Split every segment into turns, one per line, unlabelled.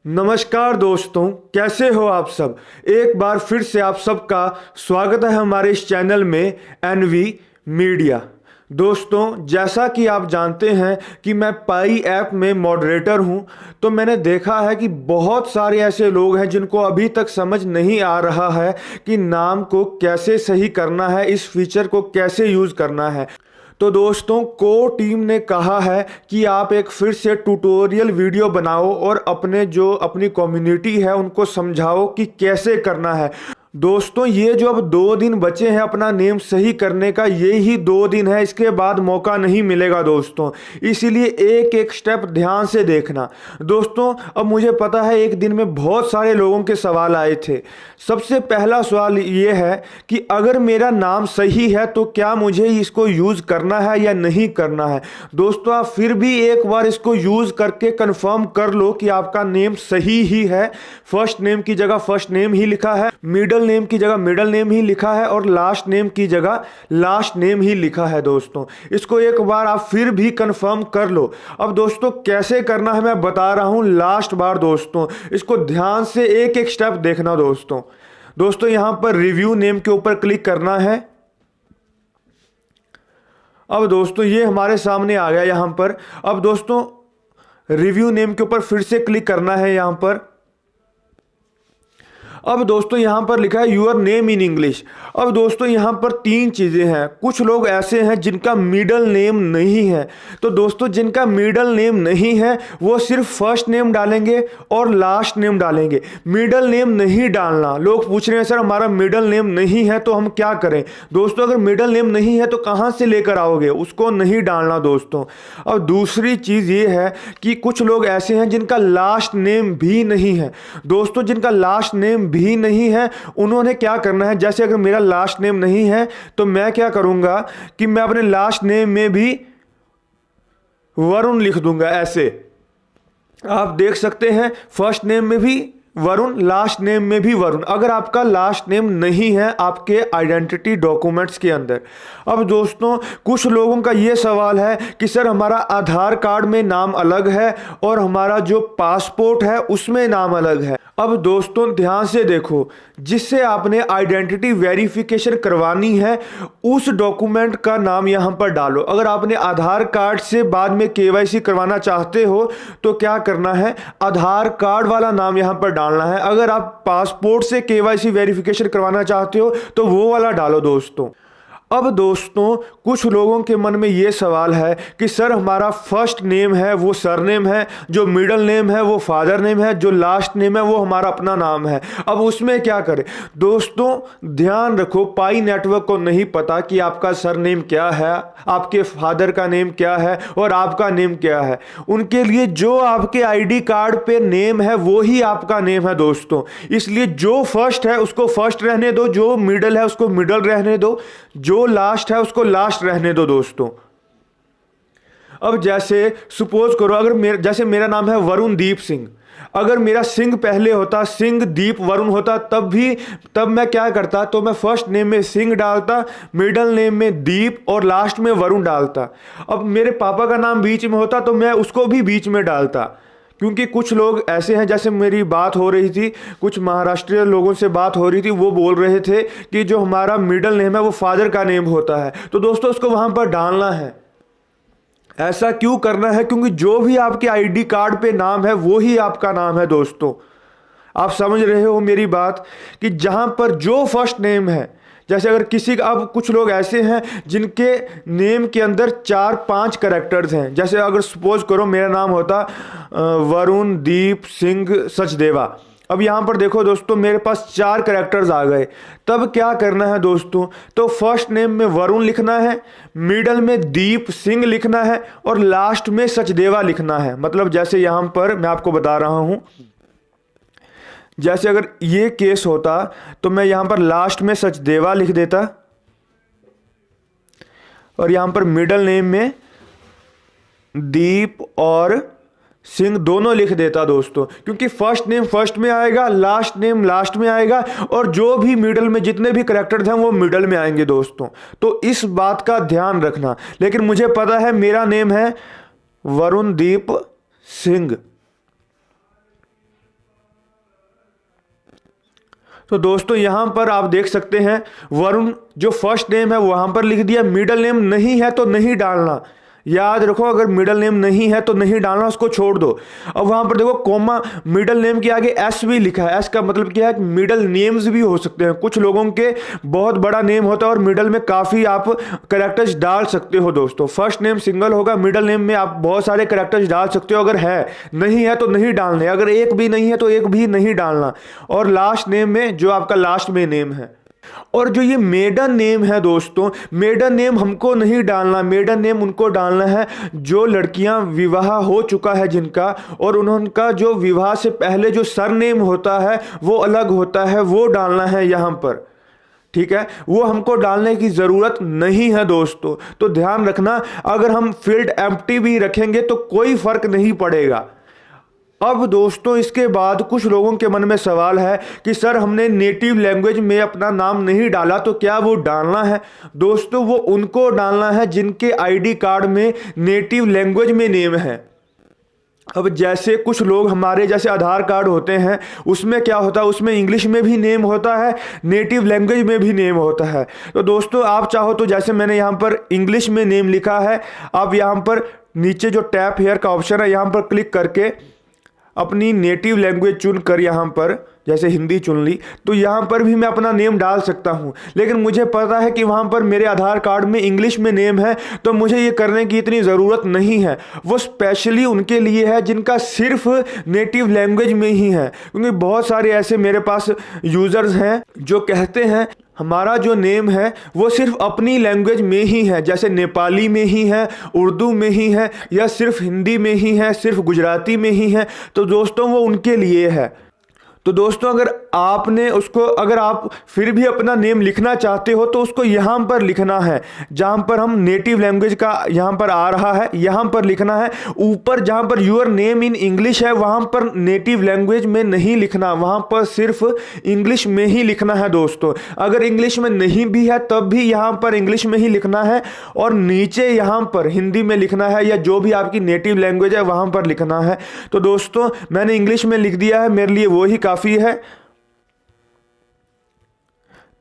नमस्कार दोस्तों, कैसे हो आप सब। एक बार फिर से आप सबका स्वागत है हमारे इस चैनल में एनवी मीडिया। दोस्तों, जैसा कि आप जानते हैं कि मैं पाई ऐप में मॉडरेटर हूं, तो मैंने देखा है कि बहुत सारे ऐसे लोग हैं जिनको अभी तक समझ नहीं आ रहा है कि नाम को कैसे सही करना है, इस फीचर को कैसे यूज़ करना है। तो दोस्तों, कोर टीम ने कहा है कि आप एक फिर से ट्यूटोरियल वीडियो बनाओ और अपनी कम्युनिटी है उनको समझाओ कि कैसे करना है। दोस्तों, ये जो अब 2 दिन बचे हैं अपना नेम सही करने का, ये ही 2 दिन है, इसके बाद मौका नहीं मिलेगा दोस्तों। इसीलिए एक एक स्टेप ध्यान से देखना। दोस्तों, अब मुझे पता है एक दिन में बहुत सारे लोगों के सवाल आए थे। सबसे पहला सवाल ये है कि अगर मेरा नाम सही है तो क्या मुझे इसको यूज़ करना है या नहीं करना है। दोस्तों, आप फिर भी एक बार इसको यूज़ करके कंफर्म कर लो कि आपका नेम सही ही है। फर्स्ट नेम की जगह फर्स्ट नेम ही लिखा है, मिडल नेम की जगह मिडल नेम ही लिखा है और लास्ट नेम की जगह लास्ट नेम ही लिखा है। दोस्तों, इसको एक बार आप फिर भी कंफर्म कर लो। अब दोस्तों, कैसे करना है मैं बता रहा हूं लास्ट बार। दोस्तों, इसको ध्यान से एक एक स्टेप देखना। दोस्तों, यहां पर रिव्यू नेम के ऊपर क्लिक करना है। अब दोस्तों, ये हमारे सामने आ गया यहां पर। अब दोस्तों, रिव्यू नेम के ऊपर फिर से क्लिक करना है यहां पर। अब दोस्तों, यहां पर लिखा है यूर नेम इन इंग्लिश। अब दोस्तों, यहां पर 3 चीज़ें हैं। कुछ लोग ऐसे हैं जिनका मिडल नेम नहीं है। तो दोस्तों, जिनका मिडल नेम नहीं है वो सिर्फ फर्स्ट नेम डालेंगे और लास्ट नेम डालेंगे, मिडल नेम नहीं डालना। लोग पूछ रहे हैं सर हमारा मिडल नेम नहीं है तो हम क्या करें। दोस्तों, अगर मिडल नेम नहीं है तो कहाँ से लेकर आओगे, उसको नहीं डालना दोस्तों। और दूसरी चीज़ ये है कि कुछ लोग ऐसे हैं जिनका लास्ट नेम भी नहीं है। दोस्तों, जिनका लास्ट नेम भी नहीं है उन्होंने क्या करना है, जैसे अगर मेरा लास्ट नेम नहीं है तो मैं क्या करूंगा कि मैं अपने लास्ट नेम में भी वरुण लिख दूंगा। ऐसे आप देख सकते हैं, फर्स्ट नेम में भी वरुण, लास्ट नेम में भी वरुण, अगर आपका लास्ट नेम नहीं है आपके आइडेंटिटी डॉक्यूमेंट्स के अंदर। अब दोस्तों, कुछ लोगों का ये सवाल है कि सर हमारा आधार कार्ड में नाम अलग है और हमारा जो पासपोर्ट है उसमें नाम अलग है। अब दोस्तों, ध्यान से देखो, जिससे आपने आइडेंटिटी वेरिफिकेशन करवानी है उस डॉक्यूमेंट का नाम यहां पर डालो। अगर आपने आधार कार्ड से बाद में केवाईसी करवाना चाहते हो तो क्या करना है, आधार कार्ड वाला नाम यहां पर डालना है। अगर आप पासपोर्ट से केवाईसी वेरिफिकेशन करवाना चाहते हो तो वो वाला डालो दोस्तों। अब दोस्तों, कुछ लोगों के मन में ये सवाल है कि सर हमारा फर्स्ट नेम है वो सरनेम है, जो मिडिल नेम है वो फादर नेम है, जो लास्ट नेम है वो हमारा अपना नाम है। अब उसमें क्या करें। दोस्तों, ध्यान रखो, पाई नेटवर्क को नहीं पता कि आपका सरनेम क्या है, आपके फादर का नेम क्या है और आपका नेम क्या है। उनके लिए जो आपके आईडी कार्ड पे नेम है वो ही आपका नेम है दोस्तों। इसलिए जो फर्स्ट है उसको फर्स्ट रहने दो, जो मिडिल है उसको मिडिल रहने दो, जो लास्ट है उसको लास्ट रहने दो दोस्तों। अब जैसे सपोज करो, अगर जैसे मेरा नाम है वरुण दीप सिंह, अगर मेरा सिंह पहले होता, सिंह दीप वरुण होता, तब मैं क्या करता, तो मैं फर्स्ट नेम में सिंह डालता, मिडिल नेम में दीप और लास्ट में वरुण डालता। अब मेरे पापा का नाम बीच में होता तो मैं उसको भी बीच में डालता। क्योंकि कुछ लोग ऐसे हैं, जैसे मेरी बात हो रही थी, कुछ महाराष्ट्रीय लोगों से बात हो रही थी, वो बोल रहे थे कि जो हमारा मिडिल नेम है वो फादर का नेम होता है। तो दोस्तों, उसको वहां पर डालना है। ऐसा क्यों करना है, क्योंकि जो भी आपके आईडी कार्ड पे नाम है वो ही आपका नाम है दोस्तों। आप समझ रहे हो मेरी बात, कि जहां पर जो फर्स्ट नेम है, जैसे अगर किसी का, अब कुछ लोग ऐसे हैं जिनके नेम के अंदर 4-5 कैरेक्टर्स हैं। जैसे अगर सपोज करो मेरा नाम होता वरुण दीप सिंह सचदेवा। अब यहाँ पर देखो दोस्तों, मेरे पास 4 कैरेक्टर्स आ गए। तब क्या करना है दोस्तों, तो फर्स्ट नेम में वरुण लिखना है, मिडल में दीप सिंह लिखना है और लास्ट में सचदेवा लिखना है। मतलब जैसे यहाँ पर मैं आपको बता रहा हूँ, जैसे अगर ये केस होता तो मैं यहां पर लास्ट में सचदेवा लिख देता और यहां पर मिडिल नेम में दीप और सिंह दोनों लिख देता दोस्तों। क्योंकि फर्स्ट नेम फर्स्ट में आएगा, लास्ट नेम लास्ट में आएगा और जो भी मिडिल में जितने भी कैरेक्टर्स हैं वो मिडिल में आएंगे दोस्तों। तो इस बात का ध्यान रखना। लेकिन मुझे पता है मेरा नेम है वरुण दीप सिंह, तो दोस्तों यहाँ पर आप देख सकते हैं वरुण जो फर्स्ट नेम है वहाँ पर लिख दिया, मिडल नेम नहीं है तो नहीं डालना। याद रखो, अगर मिडल नेम नहीं है तो नहीं डालना, उसको छोड़ दो। अब वहाँ पर देखो कॉमा, मिडल नेम के आगे एस भी लिखा है। एस का मतलब क्या है, मिडल नेम्स भी हो सकते हैं। कुछ लोगों के बहुत बड़ा नेम होता है और मिडल में काफ़ी आप करेक्टर्स डाल सकते हो दोस्तों। फर्स्ट नेम सिंगल होगा, मिडल नेम में आप बहुत सारे करेक्टर्स डाल सकते हो। अगर है, नहीं है तो नहीं डालने। अगर एक भी नहीं है तो एक भी नहीं डालना। और लास्ट नेम में जो आपका लास्ट में नेम है, और जो ये मेडन नेम है दोस्तों, मेडन नेम हमको नहीं डालना। मेडन नेम उनको डालना है जो लड़कियां विवाह हो चुका है जिनका, और उनका जो विवाह से पहले जो सरनेम होता है वो अलग होता है, वो डालना है यहाँ पर। ठीक है, वो हमको डालने की ज़रूरत नहीं है दोस्तों। तो ध्यान रखना, अगर हम फील्ड एम्प्टी भी रखेंगे तो कोई फर्क नहीं पड़ेगा। अब दोस्तों इसके बाद कुछ लोगों के मन में सवाल है कि सर हमने नेटिव लैंग्वेज में अपना नाम नहीं डाला तो क्या वो डालना है? दोस्तों वो उनको डालना है जिनके आईडी कार्ड में नेटिव लैंग्वेज में नेम है। अब जैसे कुछ लोग हमारे जैसे आधार कार्ड होते हैं, उसमें क्या होता है, उसमें इंग्लिश में भी नेम होता है, नेटिव लैंग्वेज में भी नेम होता है। तो दोस्तों आप चाहो तो जैसे मैंने यहाँ पर इंग्लिश में नेम लिखा है, आप यहाँ पर नीचे जो टैप हेयर का ऑप्शन है यहाँ पर क्लिक करके अपनी नेटिव लैंग्वेज चुन कर यहाँ पर जैसे हिंदी चुन ली, तो यहाँ पर भी मैं अपना नेम डाल सकता हूँ। लेकिन मुझे पता है कि वहाँ पर मेरे आधार कार्ड में इंग्लिश में नेम है, तो मुझे ये करने की इतनी ज़रूरत नहीं है। वो स्पेशली उनके लिए है जिनका सिर्फ नेटिव लैंग्वेज में ही है। क्योंकि बहुत सारे ऐसे मेरे पास यूज़र्स हैं जो कहते हैं हमारा जो नेम है वो सिर्फ अपनी लैंग्वेज में ही है, जैसे नेपाली में ही है, उर्दू में ही है, या सिर्फ हिंदी में ही है, सिर्फ गुजराती में ही है। तो दोस्तों वो उनके लिए है। तो दोस्तों अगर आप फिर भी अपना नेम लिखना चाहते हो तो उसको यहाँ पर लिखना है, जहाँ पर हम नेटिव लैंग्वेज का यहाँ पर आ रहा है, यहाँ पर लिखना है। ऊपर जहाँ पर यूर नेम इन इंग्लिश है वहाँ पर नेटिव लैंग्वेज में नहीं लिखना, वहाँ पर सिर्फ इंग्लिश में ही लिखना है दोस्तों। अगर इंग्लिश में नहीं भी है तब भी यहाँ पर इंग्लिश में ही लिखना है, और नीचे यहाँ पर हिंदी में लिखना है या जो भी आपकी नेटिव लैंग्वेज है वहाँ पर लिखना है। तो दोस्तों मैंने इंग्लिश में लिख दिया है, मेरे लिए वो ही काफ़ी है,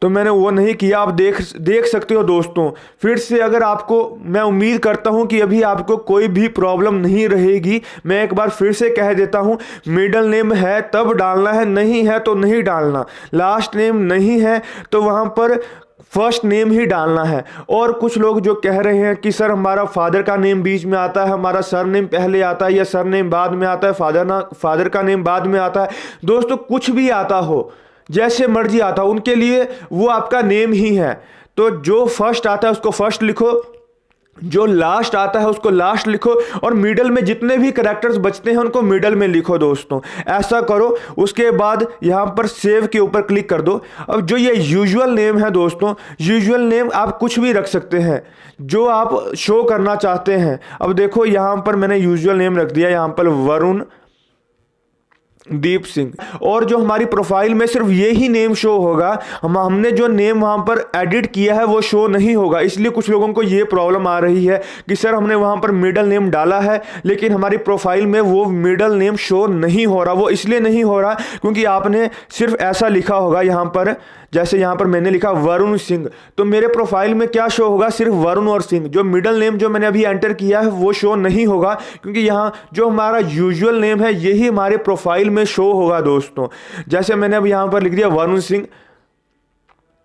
तो मैंने वो नहीं किया। आप देख सकते हो दोस्तों। फिर से अगर आपको, मैं उम्मीद करता हूं कि अभी आपको कोई भी प्रॉब्लम नहीं रहेगी। मैं एक बार फिर से कह देता हूं, मिडल नेम है तब डालना है, नहीं है तो नहीं डालना। लास्ट नेम नहीं है तो वहां पर फर्स्ट नेम ही डालना है। और कुछ लोग जो कह रहे हैं कि सर हमारा फादर का नेम बीच में आता है, हमारा सर नेम पहले आता है या सर नेम बाद में आता है, फादर का नेम बाद में आता है। दोस्तों कुछ भी आता हो, जैसे मर्जी आता हो, उनके लिए वो आपका नेम ही है। तो जो फर्स्ट आता है उसको फर्स्ट लिखो, जो लास्ट आता है उसको लास्ट लिखो, और मिडल में जितने भी कैरेक्टर्स बचते हैं उनको मिडल में लिखो दोस्तों। ऐसा करो। उसके बाद यहाँ पर सेव के ऊपर क्लिक कर दो। अब जो ये यूजुअल नेम है दोस्तों, यूजुअल नेम आप कुछ भी रख सकते हैं जो आप शो करना चाहते हैं। अब देखो यहाँ पर मैंने यूजुअल नेम रख दिया, यहाँ पर वरुण दीप सिंह, और जो हमारी प्रोफाइल में सिर्फ ये ही नेम शो होगा, हमने जो नेम वहाँ पर एडिट किया है वो शो नहीं होगा। इसलिए कुछ लोगों को ये प्रॉब्लम आ रही है कि सर हमने वहाँ पर मिडल नेम डाला है लेकिन हमारी प्रोफाइल में वो मिडल नेम शो नहीं हो रहा। वो इसलिए नहीं हो रहा क्योंकि आपने सिर्फ ऐसा लिखा होगा यहाँ पर, जैसे यहाँ पर मैंने लिखा वरुण सिंह, तो मेरे प्रोफाइल में क्या शो होगा, सिर्फ वरुण और सिंह। जो मिडल नेम जो मैंने अभी एंटर किया है वो शो नहीं होगा, क्योंकि यहाँ जो हमारा यूजुअल नेम है यही हमारे प्रोफाइल में शो होगा दोस्तों। जैसे मैंने अब यहाँ पर लिख दिया वरुण सिंह,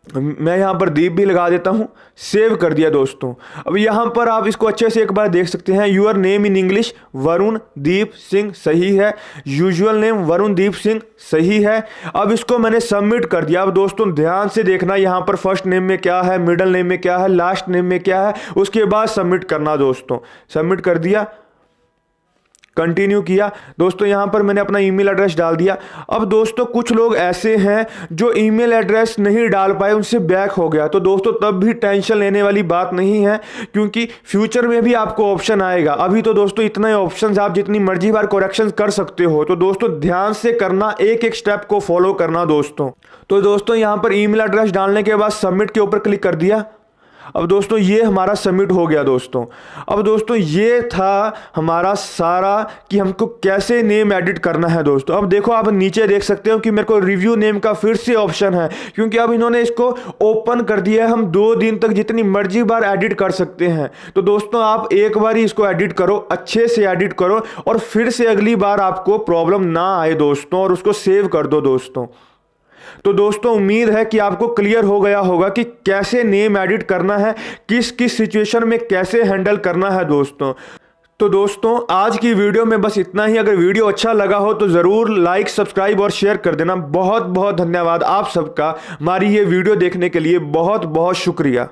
मैं यहाँ पर दीप भी लगा देता हूँ, सेव कर दिया दोस्तों। अब यहाँ पर आप इसको अच्छे से एक बार देख सकते हैं। Your name in English Varun Deep Singh सही है, यूजुअल नेम वरुण दीप सिंह सही है। अब इसको मैंने सबमिट कर दिया। अब दोस्तों ध्यान से देखना, यहाँ पर फर्स्ट नेम में क्या है, मिडल नेम में क्या है, लास्ट नेम में क्या है, उसके बाद सबमिट करना दोस्तों। सबमिट कर दिया, कंटिन्यू किया दोस्तों। यहाँ पर मैंने अपना ईमेल एड्रेस डाल दिया। अब दोस्तों कुछ लोग ऐसे हैं जो ईमेल एड्रेस नहीं डाल पाए, उनसे बैक हो गया, तो दोस्तों तब भी टेंशन लेने वाली बात नहीं है, क्योंकि फ्यूचर में भी आपको ऑप्शन आएगा। अभी तो दोस्तों इतना ही ऑप्शन, आप जितनी मर्जी बार करेक्शन कर सकते हो। तो दोस्तों ध्यान से करना, एक एक स्टेप को फॉलो करना दोस्तों। तो दोस्तों यहाँ पर ईमेल एड्रेस डालने के बाद सबमिट के ऊपर क्लिक कर दिया। अब दोस्तों ये हमारा सबमिट हो गया दोस्तों। अब दोस्तों ये था हमारा सारा कि हमको कैसे नेम एडिट करना है दोस्तों। अब देखो आप नीचे देख सकते हो कि मेरे को रिव्यू नेम का फिर से ऑप्शन है, क्योंकि अब इन्होंने इसको ओपन कर दिया है। हम 2 दिन तक जितनी मर्जी बार एडिट कर सकते हैं। तो दोस्तों आप एक बार ही इसको एडिट करो, अच्छे से एडिट करो, और फिर से अगली बार आपको प्रॉब्लम ना आए दोस्तों, और उसको सेव कर दो दोस्तों। तो दोस्तों उम्मीद है कि आपको क्लियर हो गया होगा कि कैसे नेम एडिट करना है, किस किस सिचुएशन में कैसे हैंडल करना है दोस्तों। तो दोस्तों आज की वीडियो में बस इतना ही। अगर वीडियो अच्छा लगा हो तो ज़रूर लाइक, सब्सक्राइब और शेयर कर देना। बहुत बहुत धन्यवाद आप सबका हमारी ये वीडियो देखने के लिए। बहुत बहुत शुक्रिया।